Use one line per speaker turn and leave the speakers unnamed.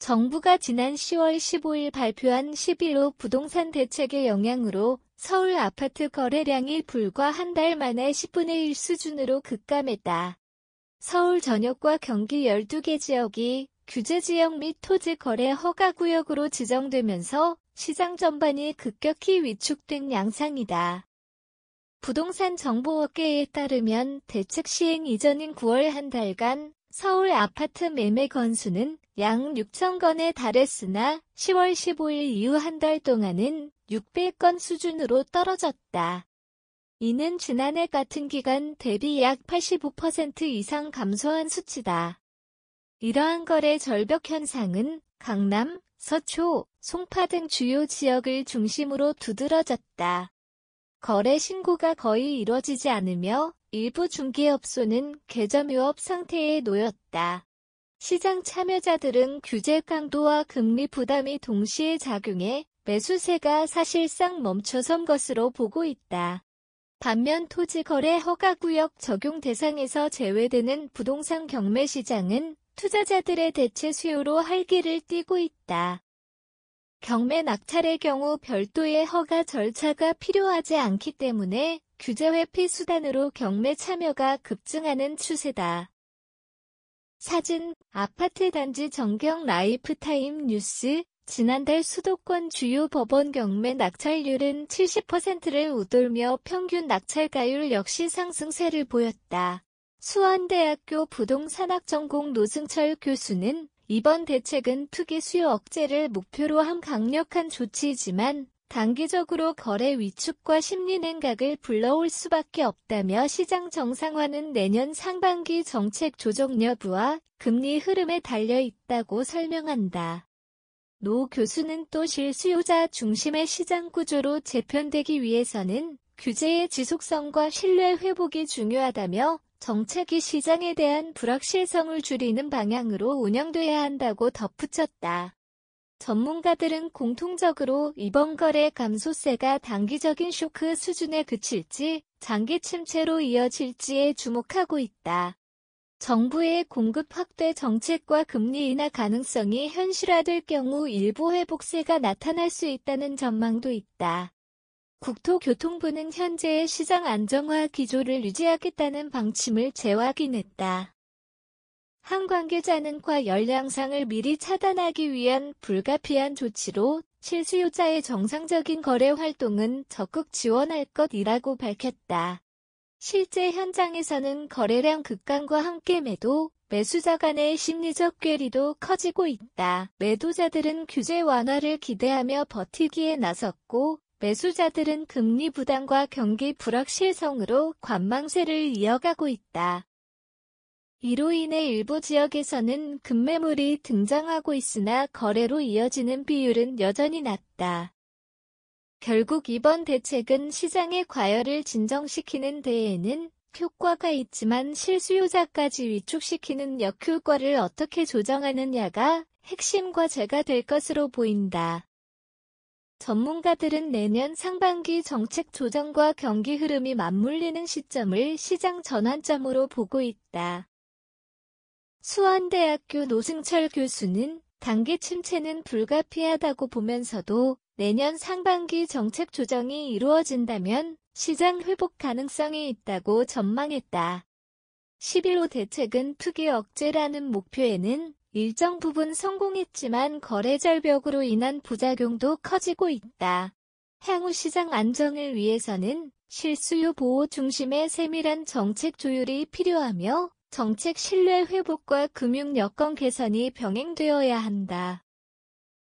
정부가 지난 10월 15일 발표한 11호 부동산 대책의 영향으로 서울 아파트 거래량이 불과 한 달 만에 10분의 1 수준으로 급감했다. 서울 전역과 경기 12개 지역이 규제지역 및 토지 거래 허가구역으로 지정되면서 시장 전반이 급격히 위축된 양상이다. 부동산 정보업계에 따르면 대책 시행 이전인 9월 한 달간 서울 아파트 매매 건수는 약 6천 건에 달했으나 10월 15일 이후 한 달 동안은 600건 수준으로 떨어졌다. 이는 지난해 같은 기간 대비 약 85% 이상 감소한 수치다. 이러한 거래 절벽 현상은 강남, 서초, 송파 등 주요 지역을 중심으로 두드러졌다. 거래 신고가 거의 이뤄지지 않으며 일부 중개업소는 개점유업 상태에 놓였다. 시장 참여자들은 규제 강도와 금리 부담이 동시에 작용해 매수세가 사실상 멈춰선 것으로 보고 있다. 반면 토지 거래 허가구역 적용 대상에서 제외되는 부동산 경매 시장은 투자자들의 대체 수요로 활기를 띠고 있다. 경매 낙찰의 경우 별도의 허가 절차가 필요하지 않기 때문에 규제 회피 수단으로 경매 참여가 급증하는 추세다. 사진, 아파트 단지 전경 라이프타임 뉴스, 지난달 수도권 주요 법원 경매 낙찰률은 70%를 웃돌며 평균 낙찰가율 역시 상승세를 보였다. 수원대학교 부동산학 전공 노승철 교수는 이번 대책은 투기 수요 억제를 목표로 한 강력한 조치이지만 단기적으로 거래 위축과 심리 냉각을 불러올 수밖에 없다며 시장 정상화는 내년 상반기 정책 조정 여부와 금리 흐름에 달려 있다고 설명한다. 노 교수는 또 실수요자 중심의 시장 구조로 재편되기 위해서는 규제의 지속성과 신뢰 회복이 중요하다며 정책이 시장에 대한 불확실성을 줄이는 방향으로 운영돼야 한다고 덧붙였다. 전문가들은 공통적으로 이번 거래 감소세가 단기적인 쇼크 수준에 그칠지 장기 침체로 이어질지에 주목하고 있다. 정부의 공급 확대 정책과 금리 인하 가능성이 현실화될 경우 일부 회복세가 나타날 수 있다는 전망도 있다. 국토교통부는 현재의 시장 안정화 기조를 유지하겠다는 방침을 재확인했다. 한 관계자는 과열 양상을 미리 차단하기 위한 불가피한 조치로 실수요자의 정상적인 거래 활동은 적극 지원할 것이라고 밝혔다. 실제 현장에서는 거래량 급감과 함께 매수자 간의 심리적 괴리도 커지고 있다. 매도자들은 규제 완화를 기대하며 버티기에 나섰고 매수자들은 금리 부담과 경기 불확실성으로 관망세를 이어가고 있다. 이로 인해 일부 지역에서는 급매물이 등장하고 있으나 거래로 이어지는 비율은 여전히 낮다. 결국 이번 대책은 시장의 과열을 진정시키는 데에는 효과가 있지만 실수요자까지 위축시키는 역효과를 어떻게 조정하느냐가 핵심 과제가 될 것으로 보인다. 전문가들은 내년 상반기 정책 조정과 경기 흐름이 맞물리는 시점을 시장 전환점으로 보고 있다. 수원대학교 노승철 교수는 단기 침체는 불가피하다고 보면서도 내년 상반기 정책 조정이 이루어진다면 시장 회복 가능성이 있다고 전망했다. 11호 대책은 투기 억제라는 목표에는 일정 부분 성공했지만 거래 절벽으로 인한 부작용도 커지고 있다. 향후 시장 안정을 위해서는 실수요 보호 중심의 세밀한 정책 조율이 필요하며 정책 신뢰 회복과 금융 여건 개선이 병행되어야 한다.